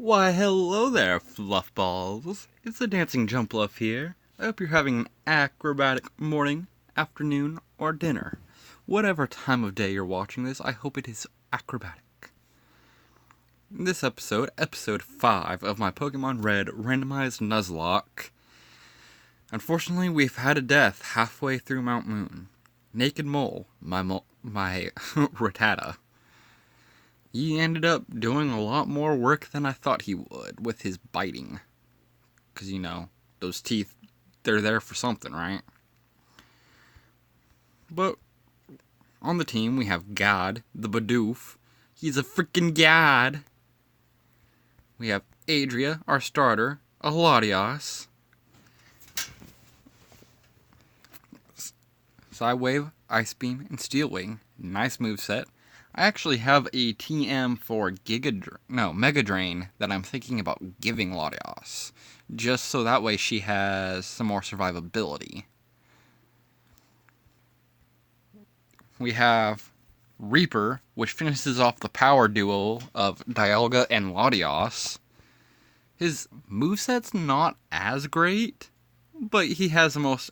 Why, hello there, fluffballs. It's the Dancing Jumpluff here. I hope you're having an acrobatic morning, afternoon, or dinner. Whatever time of day you're watching this, I hope it is acrobatic. In this episode, episode 5 of my Pokemon Red Randomized Nuzelock, unfortunately we've had a death halfway through Mount Moon. Naked Mole, my Rattata. He ended up doing a lot more work than I thought he would with his biting. Because, those teeth, they're there for something, right? But on the team, we have God, the Bidoof. He's a freaking god. We have Adria, our starter, a Latios. Psywave, Ice Beam, and Steel Wing. Nice moveset. I actually have a TM for Mega Drain that I'm thinking about giving Latios, just so that way she has some more survivability. We have Reaper, which finishes off the power duo of Dialga and Latios. His moveset's not as great, but he has the most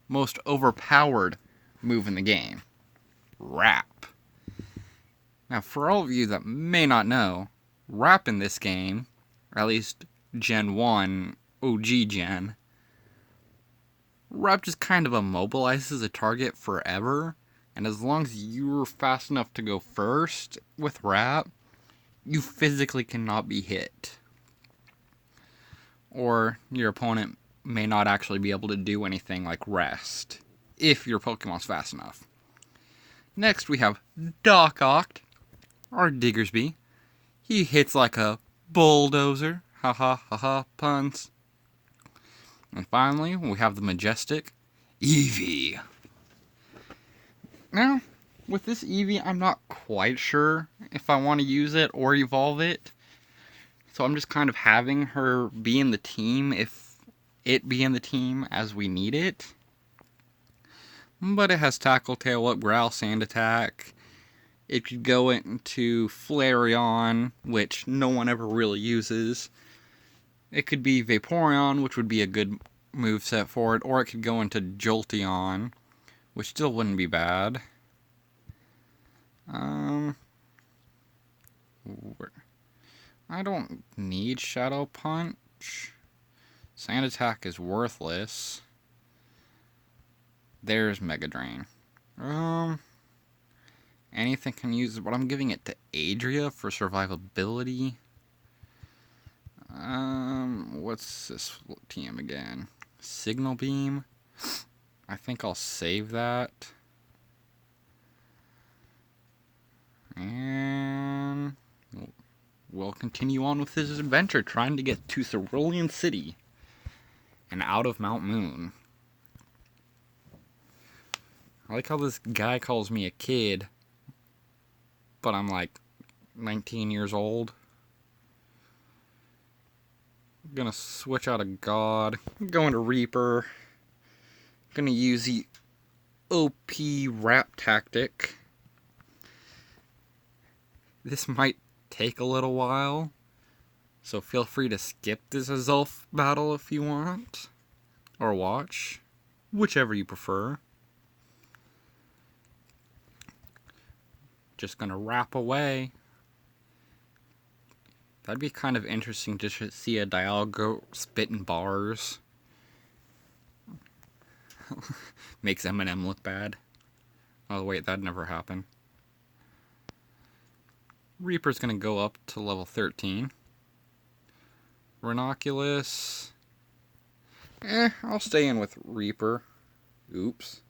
most overpowered move in the game. Rap. Now, for all of you that may not know, Rap in this game, or at least Gen 1, OG Gen, Rap just kind of immobilizes a target forever, and as long as you're fast enough to go first with Rap, you physically cannot be hit. Or your opponent may not actually be able to do anything like rest, if your Pokemon's fast enough. Next, we have Doc Oct, or Diggersby. He hits like a bulldozer. Ha ha ha ha, puns. And finally, we have the majestic Eevee. Now, with this Eevee, I'm not quite sure if I want to use it or evolve it. So I'm just kind of having her be in the team if it be in the team as we need it. But it has Tackle, Tail Up, Growl, Sand Attack. It could go into Flareon, which no one ever really uses. It could be Vaporeon, which would be a good moveset for it. Or it could go into Jolteon, which still wouldn't be bad. I don't need Shadow Punch. Sand Attack is worthless. There's Mega Drain. Anything can use it, but I'm giving it to Adria for survivability. What's this TM again? Signal Beam. I think I'll save that. And we'll continue on with his adventure, trying to get to Cerulean City and out of Mount Moon. I like how this guy calls me a kid, but I'm like 19 years old. I'm gonna switch out of God. I'm going to Reaper. I'm gonna use the OP Rap tactic. This might take a little while, so feel free to skip this Azulf battle if you want, or watch, whichever you prefer. Just gonna rap away. That'd be kind of interesting to see a Dialga spitting bars. Makes Eminem look bad. Oh wait, that never happened. Reaper's gonna go up to level 13. Rhinoculus. I'll stay in with Reaper. Oops.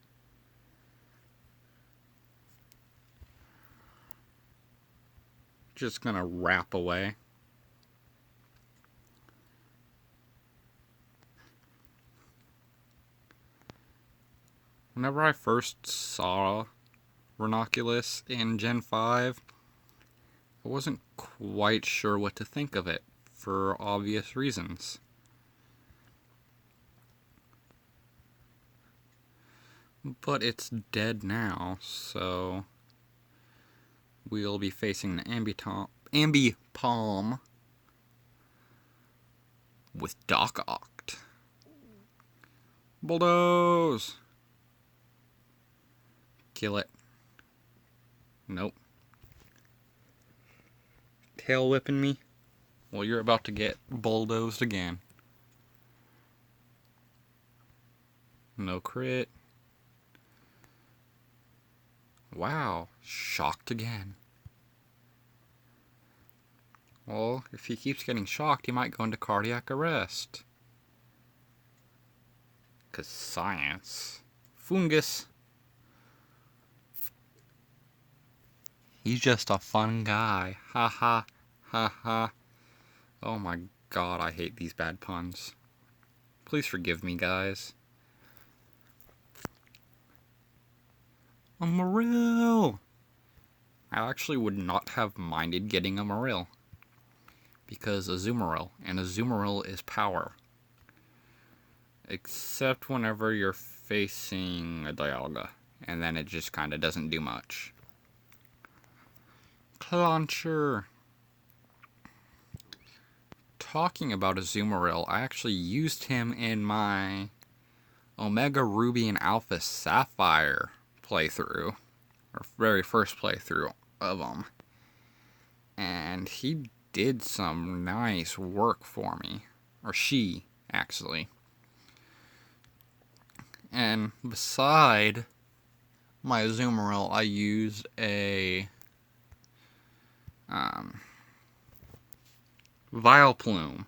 Just gonna rap away. Whenever I first saw Rhinoculus in Gen 5, I wasn't quite sure what to think of it, for obvious reasons. But it's dead now, so we'll be facing the Ambi Palm with Doc Oct. Bulldoze! Kill it. Nope. Tail whipping me? Well, you're about to get bulldozed again. No crit. Wow, shocked again. Well, if he keeps getting shocked, he might go into cardiac arrest. 'Cause science. Fungus. He's just a fun guy. Ha ha. Ha ha. Oh my god, I hate these bad puns. Please forgive me, guys. A Marill! I actually would not have minded getting a Marill. Because Azumarill, and Azumarill is power. Except whenever you're facing a Dialga, and then it just kind of doesn't do much. Clauncher! Talking about Azumarill, I actually used him in my Omega Ruby and Alpha Sapphire playthrough, or very first playthrough of him. And he did some nice work for me. Or she, actually. And beside my Azumarill, I used a Vileplume.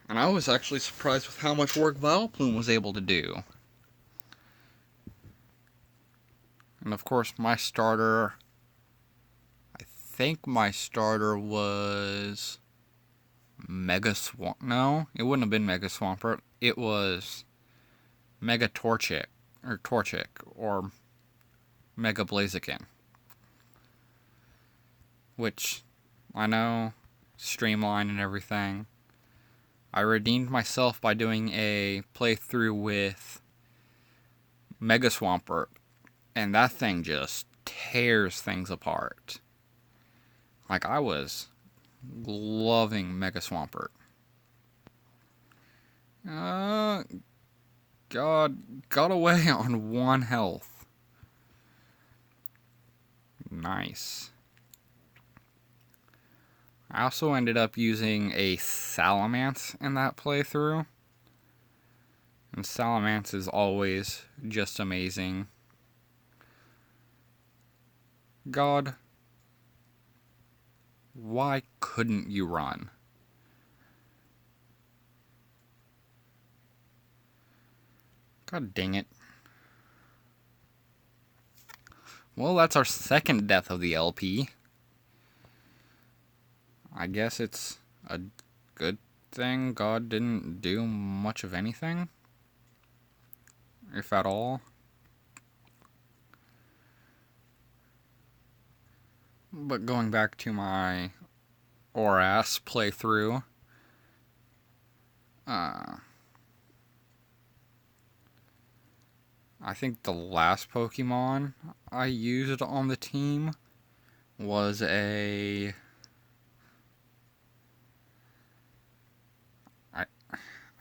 And I was actually surprised with how much work Vileplume was able to do. And of course, my starter, I think my starter was Mega Swamp. No, it wouldn't have been Mega Swampert. It was Mega Torchic, or Mega Blaziken. Which, I know, streamlined and everything. I redeemed myself by doing a playthrough with Mega Swampert, and that thing just tears things apart. Like, I was loving Mega Swampert. God, got away on 1 health. Nice. I also ended up using a Salamence in that playthrough. And Salamence is always just amazing. God, why couldn't you run? God dang it. Well, that's our second death of the LP. I guess it's a good thing God didn't do much of anything, if at all. But going back to my Oras playthrough, I think the last Pokemon I used on the team was I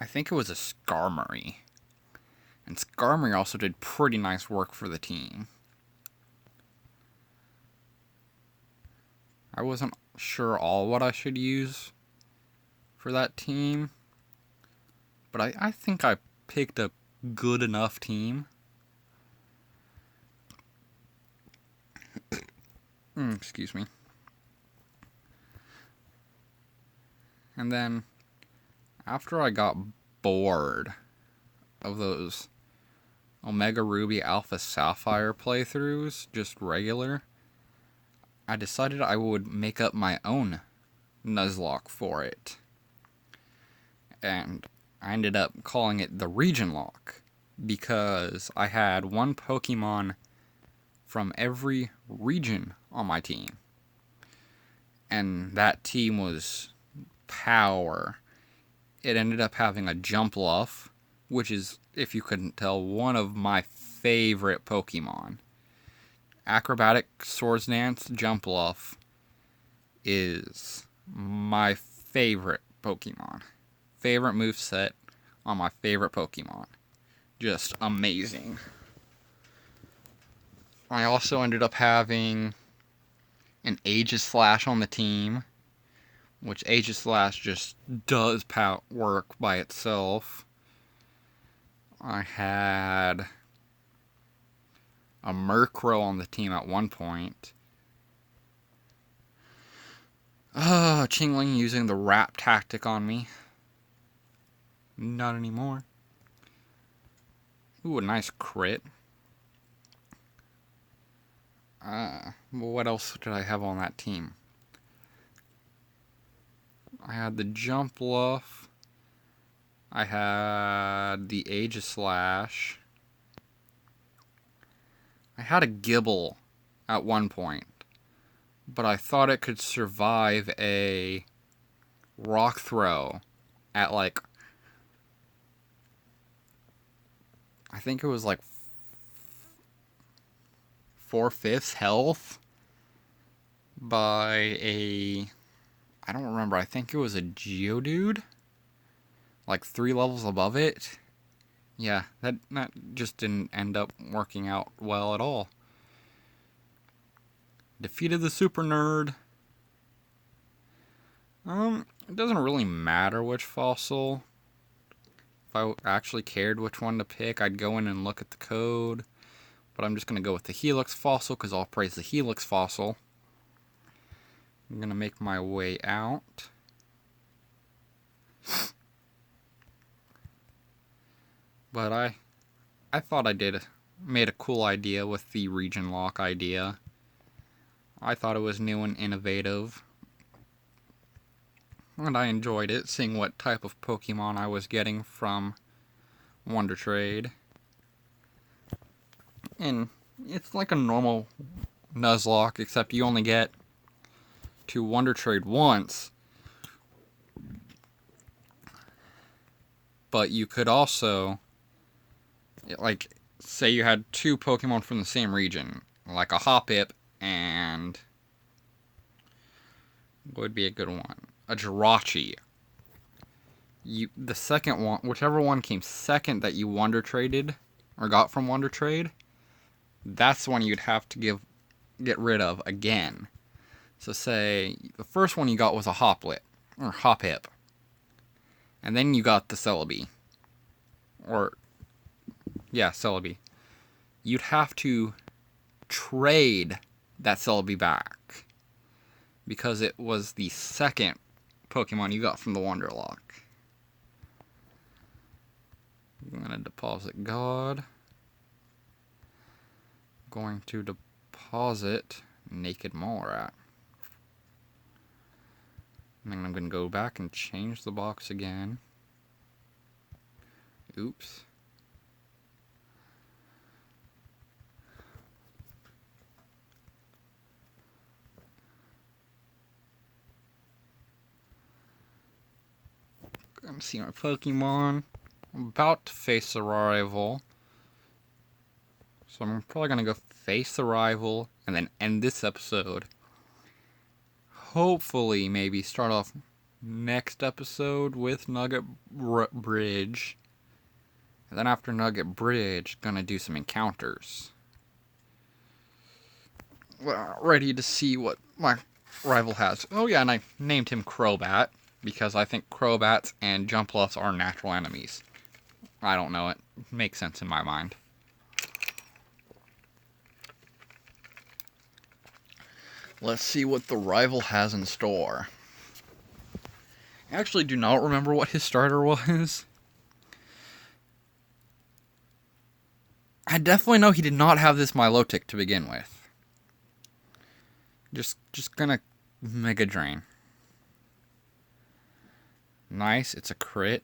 think it was a Skarmory. And Skarmory also did pretty nice work for the team. I wasn't sure all what I should use for that team, but I think I picked a good enough team. Excuse me. And then, after I got bored of those Omega Ruby Alpha Sapphire playthroughs, just regular, I decided I would make up my own Nuzelock for it. And I ended up calling it the Region Lock, because I had one Pokemon from every region on my team. And that team was power. It ended up having a Jumpluff, which is, if you couldn't tell, one of my favorite Pokemon. Acrobatic Swords Dance Jumpluff is my favorite Pokemon. Favorite moveset on my favorite Pokemon. Just amazing. I also ended up having an Aegislash on the team, which Aegislash just does work by itself. I had a Murkrow on the team at one point. Chingling using the wrap tactic on me. Not anymore. Ooh, a nice crit. What else did I have on that team? I had the Jumpluff. I had the Aegislash. I had a Gibble at one point, but I thought it could survive a Rock Throw at like, I think it was like 4/5 health by a, I don't remember, I think it was a Geodude, like 3 levels above it. Yeah, that just didn't end up working out well at all. Defeated the Super Nerd. It doesn't really matter which fossil. If I actually cared which one to pick, I'd go in and look at the code. But I'm just going to go with the Helix fossil because I'll praise the Helix fossil. I'm going to make my way out. But I thought I made a cool idea with the region lock idea. I thought it was new and innovative. And I enjoyed it, seeing what type of Pokemon I was getting from Wonder Trade. And it's like a normal Nuzlocke, except you only get to Wonder Trade once. But you could also, like, say you had 2 Pokemon from the same region, like a Hoppip and what would be a good one? A Jirachi. The second one, whichever one came second that you Wonder Traded or got from Wonder Trade, that's the one you'd have to get rid of again. So say the first one you got was a Hoppip, and then you got the Celebi, Celebi. You'd have to trade that Celebi back because it was the second Pokemon you got from the Wonderlock. I'm going to deposit God. Going to deposit Naked Mallrat. And then I'm going to go back and change the box again. Oops. Gonna see my Pokemon. I'm about to face the rival. So I'm probably gonna go face the rival and then end this episode. Hopefully, maybe start off next episode with Nugget Bridge. And then after Nugget Bridge, gonna do some encounters. Well, ready to see what my rival has. Oh yeah, and I named him Crobat because I think Crobats and Jumpluffs are natural enemies. I don't know, it makes sense in my mind. Let's see what the rival has in store. I actually do not remember what his starter was. I definitely know he did not have this Milotic to begin with. Just gonna Mega Drain. Nice, it's a crit.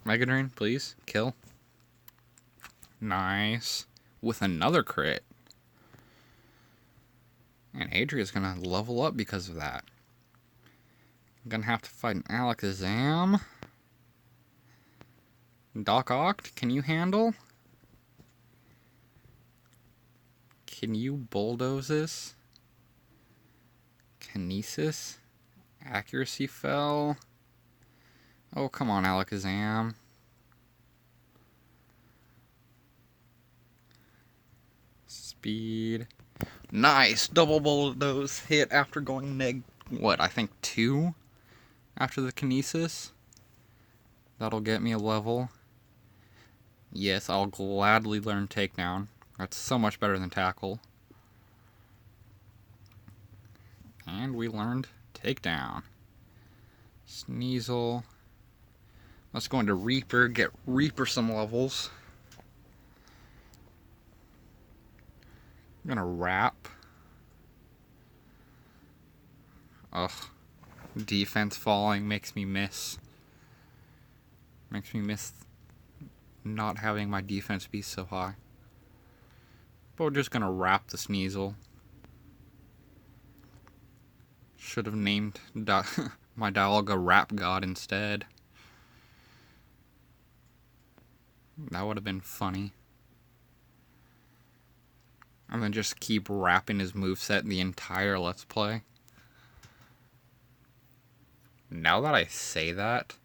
Mega Drain, please. Kill. Nice. With another crit. And Adria's gonna level up because of that. I'm gonna have to fight an Alakazam. Doc Ock, can you handle? Can you bulldoze this? Kinesis? Accuracy fell. Oh, come on, Alakazam. Speed. Nice! Double bulldoze hit after going I think 2 after the Kinesis. That'll get me a level. Yes, I'll gladly learn Takedown. That's so much better than Tackle. And we learned Takedown. Sneasel. Let's go into Reaper, get Reaper some levels. I'm gonna Wrap. Ugh. Defense falling makes me miss. Makes me miss not having my defense be so high. But we're just gonna Wrap the Sneasel. Should have named my Dialga Rap God instead. That would have been funny. And then just keep rapping his moveset the entire Let's Play. Now that I say that,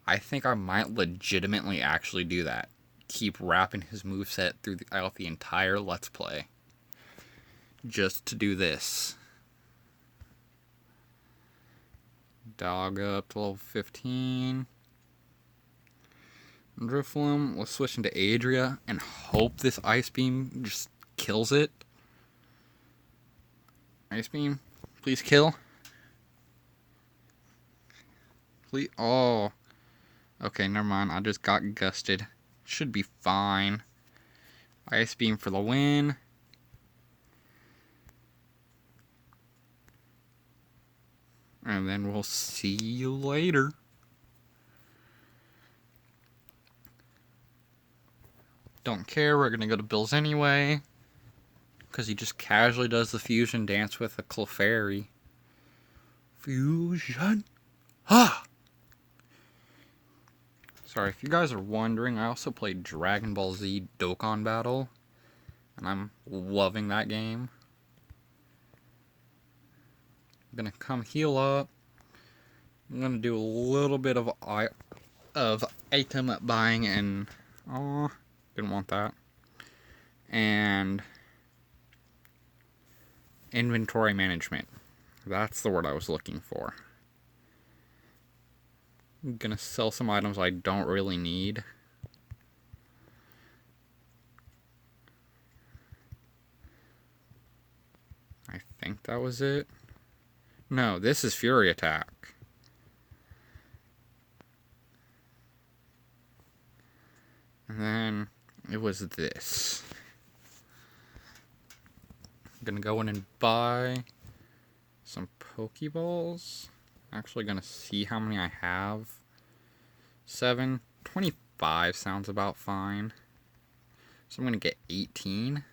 I think I might legitimately actually do that. Keep rapping his moveset throughout the entire Let's Play. Just to do this. Dog up to level 15. Drifloon. Let's switch into Adria and hope this Ice Beam just kills it. Ice Beam, please kill. Please. Oh. Okay, never mind. I just got gusted. Should be fine. Ice Beam for the win. And then we'll see you later. Don't care, we're gonna go to Bill's anyway. Because he just casually does the fusion dance with a Clefairy. Fusion! Ha! Sorry, if you guys are wondering, I also played Dragon Ball Z Dokkan Battle. And I'm loving that game. I'm gonna come heal up. I'm gonna do a little bit of item buying and... Oh, didn't want that. And... inventory management. That's the word I was looking for. I'm gonna sell some items I don't really need. I think that was it. No, this is Fury Attack. And then it was this. I'm gonna go in and buy some Pokeballs. Actually gonna see how many I have. 7. 25 sounds about fine. So I'm gonna get 18.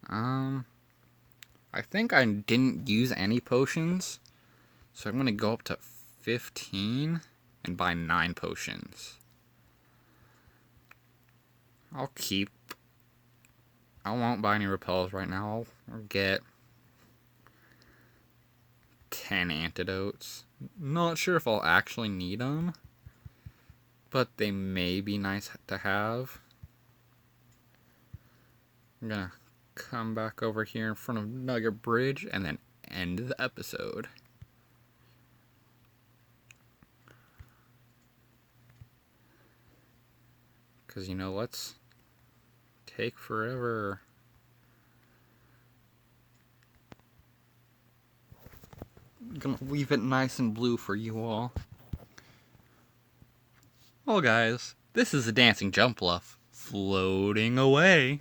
I think I didn't use any potions. So I'm gonna go up to 15 and buy 9 potions. I won't buy any repels right now. I'll get 10 antidotes. Not sure if I'll actually need them, but they may be nice to have. I'm gonna come back over here in front of Nugget Bridge and then end the episode. Because, let's take forever. I'm gonna leave it nice and blue for you all. Well, guys, this is a dancing Jumpluff floating away.